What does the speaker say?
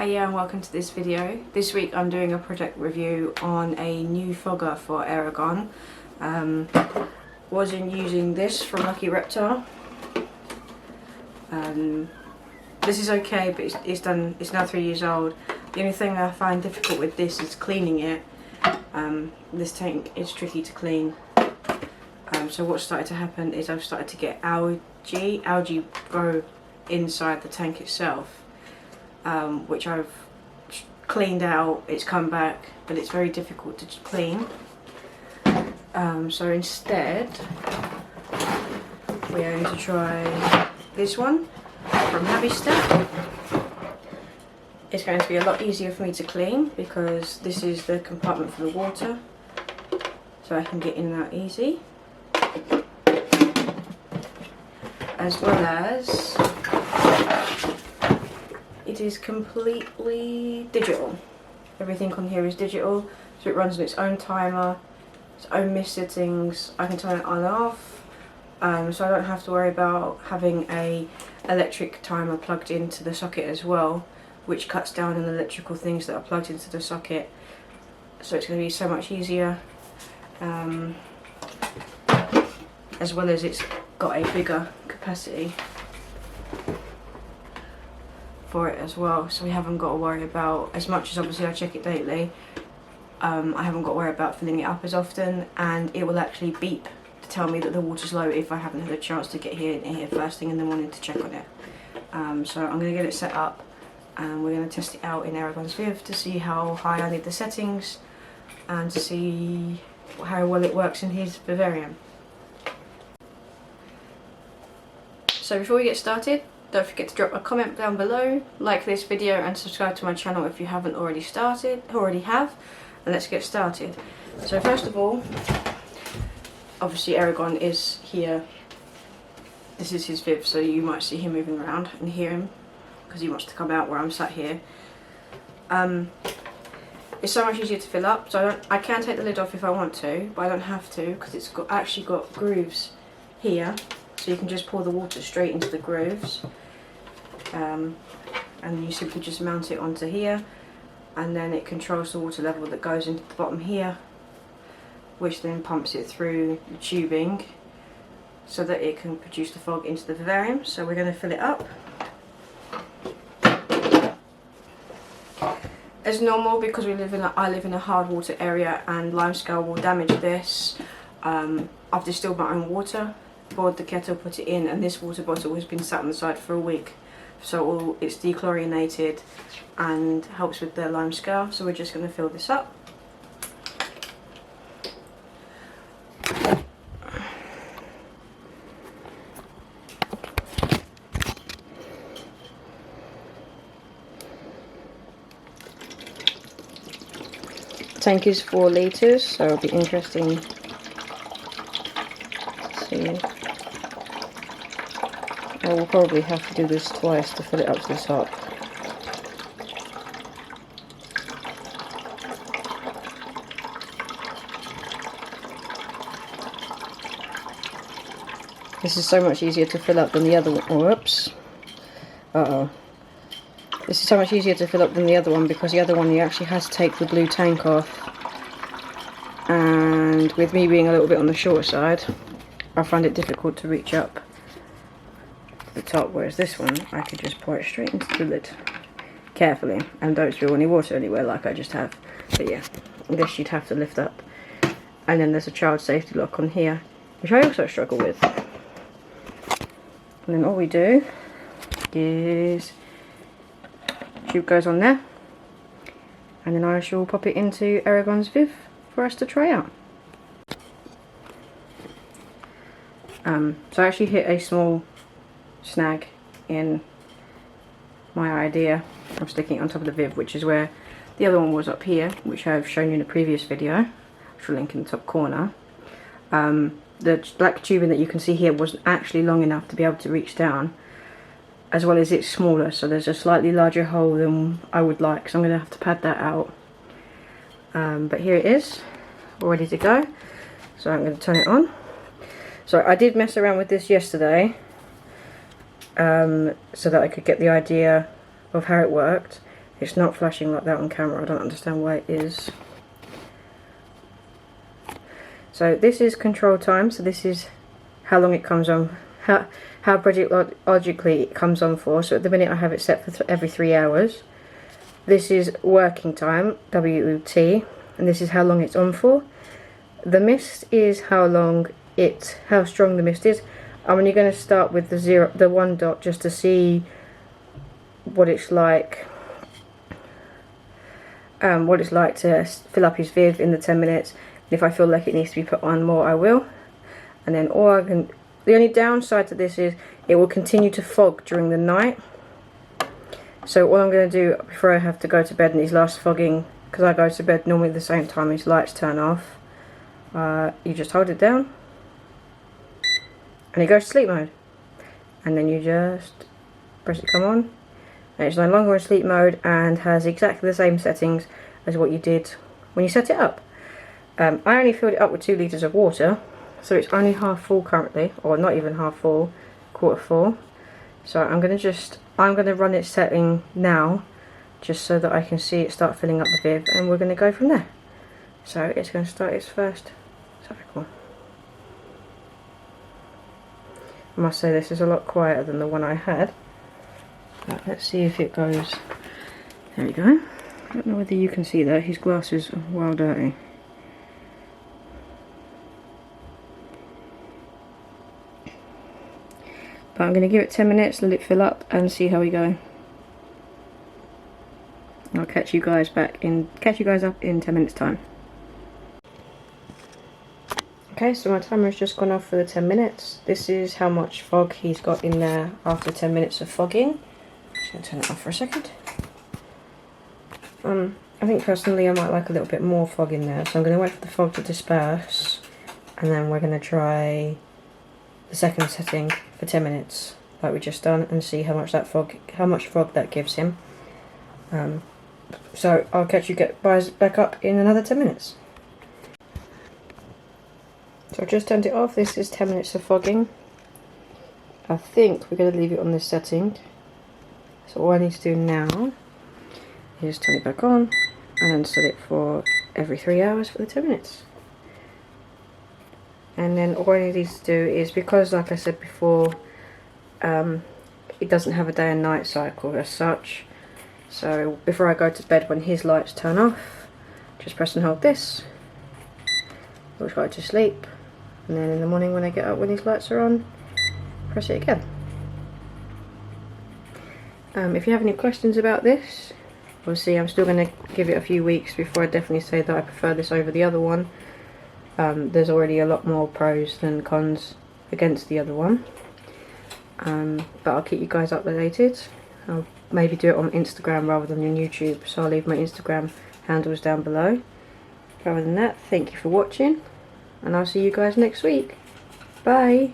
Hi, and welcome to this video. This week I'm doing a project review on a new fogger for Eragon. Wasn't using this from Lucky Reptile. This is okay, but it's now 3 years old. The only thing I find difficult with this is cleaning it. This tank is tricky to clean. So what started to happen is I've started to get algae grow inside the tank itself. Which I've cleaned out. It's come back, but it's very difficult to clean. So instead we're going to try this one from Habitstat. It's going to be a lot easier for me to clean because this is the compartment for the water, so I can get in and out easy, as well as it is completely digital. Everything on here is digital, so it runs on its own timer, its own mist settings. I can turn it on and off, so I don't have to worry about having a electric timer plugged into the socket as well, which cuts down on the electrical things that are plugged into the socket. So it's going to be so much easier, as well as it's got a bigger capacity for it as well, so we haven't got to worry about, as much as obviously I check it daily, I haven't got to worry about filling it up as often, and it will actually beep to tell me that the water's low if I haven't had a chance to get here first thing in the morning to check on it. So I'm going to get it set up and we're going to test it out in Eragons Viv to see how high I need the settings and to see how well it works in his vivarium. So before we get started, don't forget to drop a comment down below, like this video and subscribe to my channel if you haven't already have, and let's get started. So first of all, obviously Eragon is here. This is his Viv, so you might see him moving around and hear him because he wants to come out where I'm sat here. It's so much easier to fill up, so I can take the lid off if I want to, but I don't have to because it's actually got grooves here. So you can just pour the water straight into the grooves, and you simply just mount it onto here, and then it controls the water level that goes into the bottom here, which then pumps it through the tubing so that it can produce the fog into the vivarium. So we're going to fill it up. As normal, because I live in a hard water area and limescale will damage this, I've distilled my own water, boiled the kettle, put it in, and this water bottle has been sat on the side for a week, so it's dechlorinated and helps with the limescale. So we're just going to fill this up. The tank is 4 litres, so it'll be interesting to see. I will probably have to do this twice to fill it up to the top. This is so much easier to fill up than the other one. Whoops. This is so much easier to fill up than the other one because the other one you actually had to take the blue tank off. And with me being a little bit on the short side, I find it difficult to reach up the top, whereas this one I could just pour it straight into the lid carefully and don't spill any water anywhere like I just have. But yeah, this you'd have to lift up, and then there's a child safety lock on here, which I also struggle with. And then all we do is tube goes on there, and then I shall pop it into Eragon's Viv for us to try out. So I actually hit a small snag in my idea of sticking it on top of the Viv, which is where the other one was up here, which I've shown you in a previous video, which will link in the top corner. The black tubing that you can see here wasn't actually long enough to be able to reach down, as well as it's smaller, so there's a slightly larger hole than I would like, so I'm going to have to pad that out. But here it is, all ready to go, so I'm going to turn it on. So I did mess around with this yesterday, so that I could get the idea of how it worked. It's not flashing like that on camera. I don't understand why it is. So this is control time. So this is how long it comes on, how logically it comes on for. So at the minute I have it set for every 3 hours. This is working time, WT, and this is how long it's on for. The mist is how strong the mist is. I'm only going to start with the 1 dot just to see what it's like. What it's like to fill up his viv in the 10 minutes. If I feel like it needs to be put on more, I will. And then the only downside to this is it will continue to fog during the night. So all I'm going to do before I have to go to bed in his last fogging, because I go to bed normally at the same time his lights turn off, you just hold it down and it goes to sleep mode. And then you just press it come on. And it's no longer in sleep mode and has exactly the same settings as what you did when you set it up. I only filled it up with 2 litres of water, so it's only half full currently, or not even half full, quarter full. So I'm going to run its setting now, just so that I can see it start filling up the viv, and we're going to go from there. So it's going to start its first cycle. I must say this is a lot quieter than the one I had. But let's see if it goes. There we go. I don't know whether you can see that. His glasses are well dirty. But I'm going to give it 10 minutes, let it fill up, and see how we go. I'll catch you guys up in 10 minutes time. Okay, so my timer has just gone off for the 10 minutes. This is how much fog he's got in there after 10 minutes of fogging. Just going to turn it off for a second. I think personally I might like a little bit more fog in there, so I'm going to wait for the fog to disperse, and then we're going to try the second setting for 10 minutes like we just done, and see how much fog that gives him. So I'll catch you guys back up in another 10 minutes. So I've just turned it off. This is 10 minutes of fogging. I think we're going to leave it on this setting. So all I need to do now is turn it back on and then set it for every 3 hours for the 10 minutes. And then all I need to do is, because like I said before, it doesn't have a day and night cycle as such. So before I go to bed, when his lights turn off, just press and hold this. It'll try to sleep. And then in the morning when I get up, when his lights are on, press it again. If you have any questions about this, obviously I'm still going to give it a few weeks before I definitely say that I prefer this over the other one. There's already a lot more pros than cons against the other one. But I'll keep you guys updated. I'll maybe do it on Instagram rather than on YouTube, so I'll leave my Instagram handles down below. Other than that, thank you for watching, and I'll see you guys next week. Bye!